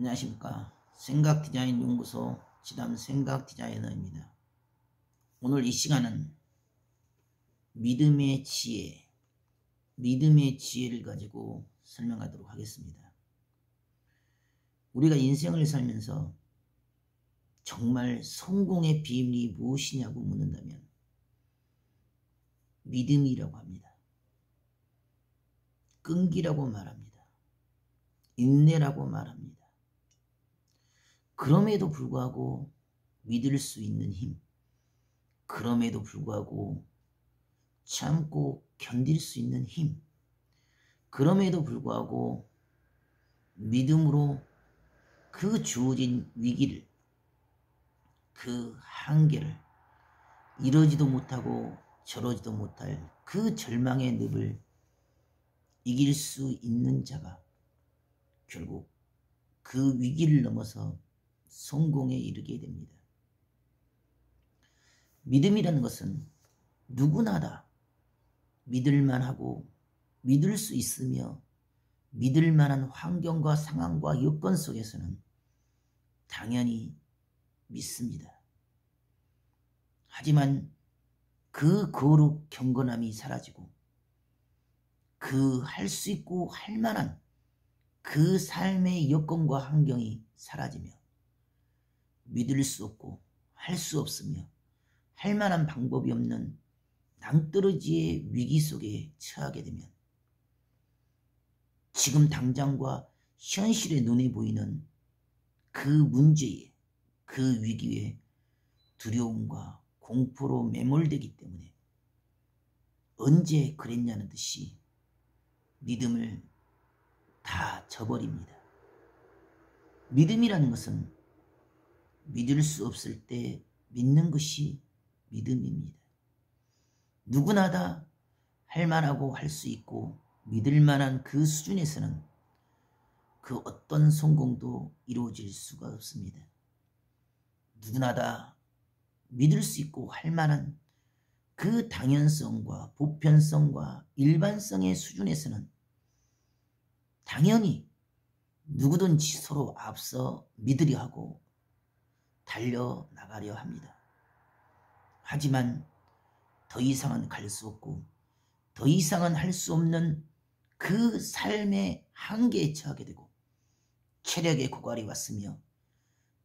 안녕하십니까. 생각디자인연구소 지담 생각디자이너입니다. 오늘 이 시간은 믿음의 지혜를 가지고 설명하도록 하겠습니다. 우리가 인생을 살면서 정말 성공의 비밀이 무엇이냐고 묻는다면 믿음이라고 합니다. 끈기라고 말합니다. 인내라고 말합니다. 그럼에도 불구하고 믿을 수 있는 힘, 그럼에도 불구하고 참고 견딜 수 있는 힘, 그럼에도 불구하고 믿음으로 그 주어진 위기를, 그 한계를 이러지도 못하고 저러지도 못할 그 절망의 늪을 이길 수 있는 자가 결국 그 위기를 넘어서 성공에 이르게 됩니다. 믿음이라는 것은 누구나 다 믿을만하고 믿을 수 있으며 믿을 만한 환경과 상황과 여건 속에서는 당연히 믿습니다. 하지만 그 거룩 경건함이 사라지고 그 할 수 있고 할 만한 그 삶의 여건과 환경이 사라지며 믿을 수 없고 할 수 없으며 할 만한 방법이 없는 낭떠러지의 위기 속에 처하게 되면 지금 당장과 현실의 눈에 보이는 그 문제에, 그 위기에 두려움과 공포로 매몰되기 때문에 언제 그랬냐는 듯이 믿음을 다 저버립니다. 믿음이라는 것은 믿을 수 없을 때 믿는 것이 믿음입니다. 누구나 다 할 만하고 할 수 있고 믿을 만한 그 수준에서는 그 어떤 성공도 이루어질 수가 없습니다. 누구나 다 믿을 수 있고 할 만한 그 당연성과 보편성과 일반성의 수준에서는 당연히 누구든지 서로 앞서 믿으려 하고 달려나가려 합니다. 하지만 더 이상은 갈 수 없고 더 이상은 할 수 없는 그 삶의 한계에 처하게 되고 체력의 고갈이 왔으며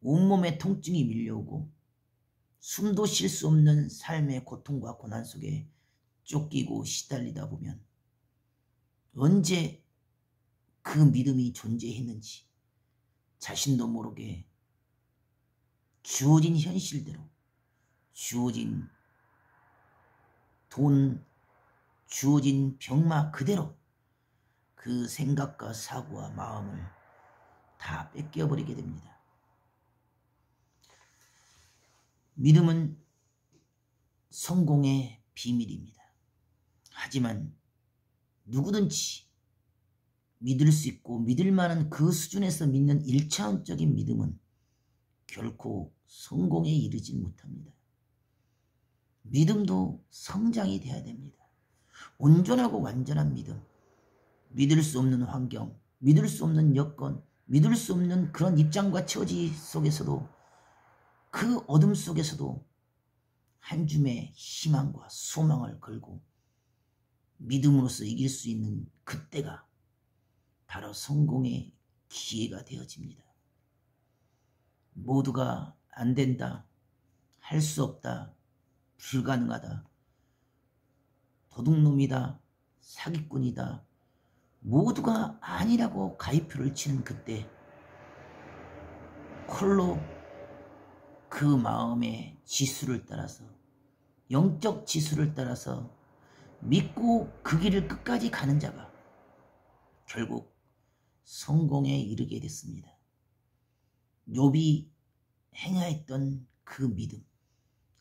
온몸에 통증이 밀려오고 숨도 쉴 수 없는 삶의 고통과 고난 속에 쫓기고 시달리다 보면 언제 그 믿음이 존재했는지 자신도 모르게 주어진 현실대로, 주어진 돈, 주어진 병마 그대로 그 생각과 사고와 마음을 다 뺏겨버리게 됩니다. 믿음은 성공의 비밀입니다. 하지만 누구든지 믿을 수 있고 믿을 만한 그 수준에서 믿는 1차원적인 믿음은 결코 성공에 이르지 못합니다. 믿음도 성장이 돼야 됩니다. 온전하고 완전한 믿음, 믿을 수 없는 환경, 믿을 수 없는 여건, 믿을 수 없는 그런 입장과 처지 속에서도 그 어둠 속에서도 한 줌의 희망과 소망을 걸고 믿음으로써 이길 수 있는 그때가 바로 성공의 기회가 되어집니다. 모두가 안 된다, 할 수 없다, 불가능하다, 도둑놈이다, 사기꾼이다, 모두가 아니라고 가위표를 치는 그때 홀로 그 마음의 지수를 따라서, 영적 지수를 따라서 믿고 그 길을 끝까지 가는 자가 결국 성공에 이르게 됐습니다. 욥이 행하였던 그 믿음,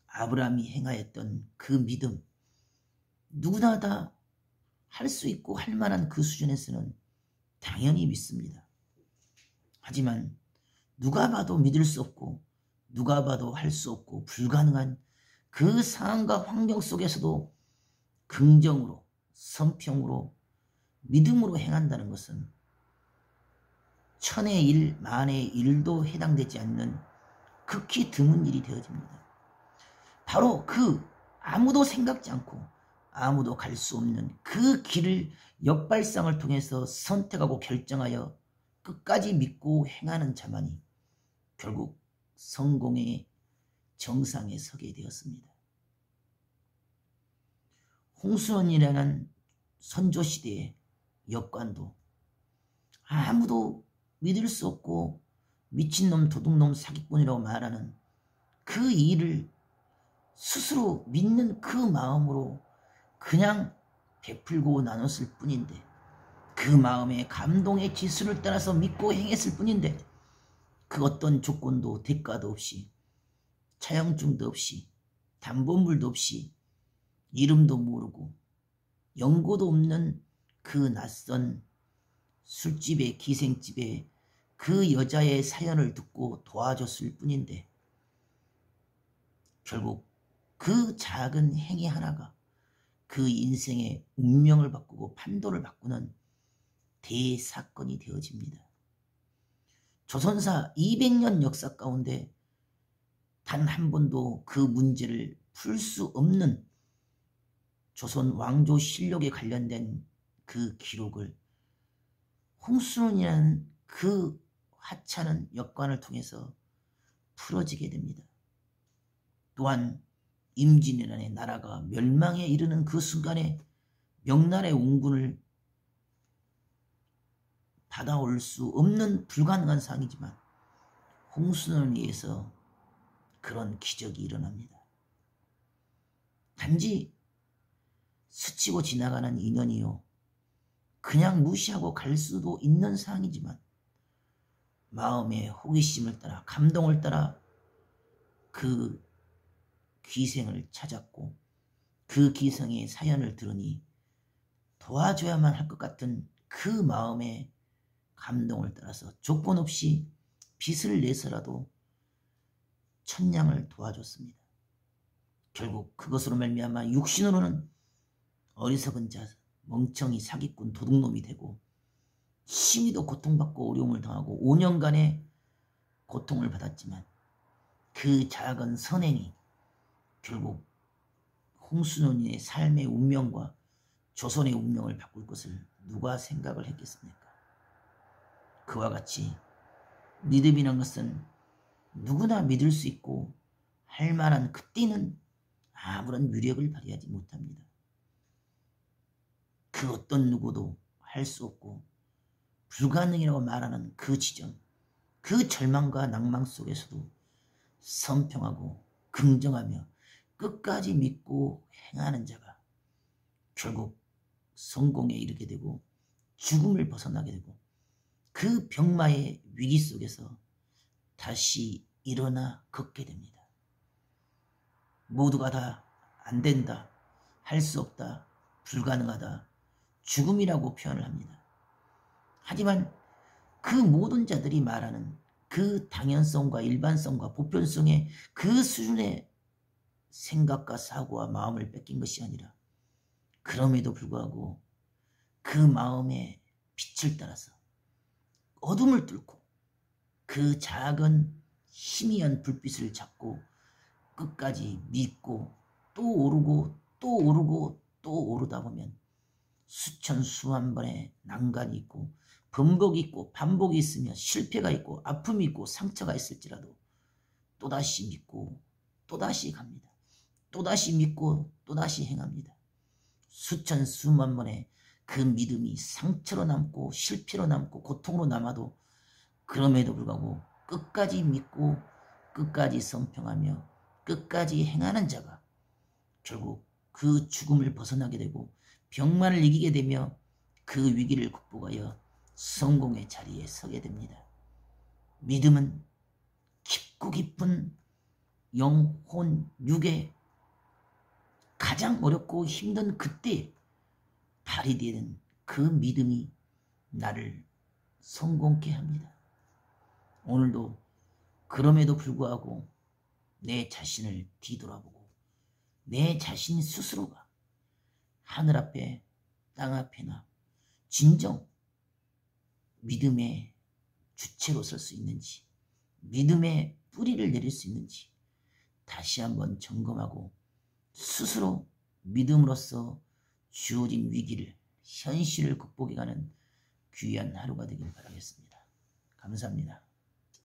아브라함이 행하였던 그 믿음, 누구나 다 할 수 있고 할 만한 그 수준에서는 당연히 믿습니다. 하지만 누가 봐도 믿을 수 없고 누가 봐도 할 수 없고 불가능한 그 상황과 환경 속에서도 긍정으로, 선평으로, 믿음으로 행한다는 것은 천의 일, 만의 일도 해당되지 않는 극히 드문 일이 되어집니다. 바로 그 아무도 생각지 않고 아무도 갈 수 없는 그 길을 역발상을 통해서 선택하고 결정하여 끝까지 믿고 행하는 자만이 결국 성공의 정상에 서게 되었습니다. 홍순원이라는 선조시대의 역관도 아무도 믿을 수 없고 미친놈, 도둑놈, 사기꾼이라고 말하는 그 일을 스스로 믿는 그 마음으로 그냥 베풀고 나눴을 뿐인데, 그 마음에 감동의 지수를 따라서 믿고 행했을 뿐인데, 그 어떤 조건도 대가도 없이, 차용증도 없이, 담보물도 없이, 이름도 모르고 연고도 없는 그 낯선 술집에, 기생집에 그 여자의 사연을 듣고 도와줬을 뿐인데, 결국 그 작은 행위 하나가 그 인생의 운명을 바꾸고 판도를 바꾸는 대사건이 되어집니다. 조선사 200년 역사 가운데 단 한 번도 그 문제를 풀 수 없는 조선 왕조 실록에 관련된 그 기록을 홍순원이라는 그 하찮은 역관을 통해서 풀어지게 됩니다. 또한 임진왜란의 나라가 멸망에 이르는 그 순간에 명나라의 원군을 받아올 수 없는 불가능한 상황이지만 홍순원에 의해서 그런 기적이 일어납니다. 단지 스치고 지나가는 인연이요, 그냥 무시하고 갈 수도 있는 상황이지만 마음의 호기심을 따라, 감동을 따라 그 귀생을 찾았고, 그 귀생의 사연을 들으니 도와줘야만 할 것 같은 그 마음의 감동을 따라서 조건 없이 빚을 내서라도 천냥을 도와줬습니다. 결국 그것으로 말미암아 육신으로는 어리석은 자, 멍청이, 사기꾼, 도둑놈이 되고 심히도 고통받고 어려움을 당하고 5년간의 고통을 받았지만 그 작은 선행이 결국 홍순원의 삶의 운명과 조선의 운명을 바꿀 것을 누가 생각을 했겠습니까? 그와 같이 믿음이란 것은 누구나 믿을 수 있고 할 만한 그때는 아무런 위력을 발휘하지 못합니다. 그 어떤 누구도 할 수 없고 불가능이라고 말하는 그 지점, 그 절망과 낭망 속에서도 선평하고 긍정하며 끝까지 믿고 행하는 자가 결국 성공에 이르게 되고 죽음을 벗어나게 되고 그 병마의 위기 속에서 다시 일어나 걷게 됩니다. 모두가 다 안 된다, 할 수 없다, 불가능하다, 죽음이라고 표현을 합니다. 하지만 그 모든 자들이 말하는 그 당연성과 일반성과 보편성의 그 수준의 생각과 사고와 마음을 뺏긴 것이 아니라, 그럼에도 불구하고 그 마음의 빛을 따라서 어둠을 뚫고 그 작은 희미한 불빛을 잡고 끝까지 믿고 또 오르고 또 오르고 또 오르다 보면 수천 수만 번의 난간이 있고 번복이 있고 반복이 있으며 실패가 있고 아픔이 있고 상처가 있을지라도 또다시 믿고 또다시 갑니다. 또다시 믿고 또다시 행합니다. 수천 수만 번의 그 믿음이 상처로 남고 실패로 남고 고통으로 남아도 그럼에도 불구하고 끝까지 믿고 끝까지 성평하며 끝까지 행하는 자가 결국 그 죽음을 벗어나게 되고 병만을 이기게 되며 그 위기를 극복하여 성공의 자리에 서게 됩니다. 믿음은 깊고 깊은 영혼, 육의 가장 어렵고 힘든 그때 발휘되는 그 믿음이 나를 성공케 합니다. 오늘도 그럼에도 불구하고 내 자신을 뒤돌아보고 내 자신 스스로가 하늘 앞에 땅 앞에나 진정 믿음의 주체로 설 수 있는지, 믿음의 뿌리를 내릴 수 있는지 다시 한번 점검하고 스스로 믿음으로써 주어진 위기를, 현실을 극복해가는 귀한 하루가 되길 바라겠습니다. 감사합니다.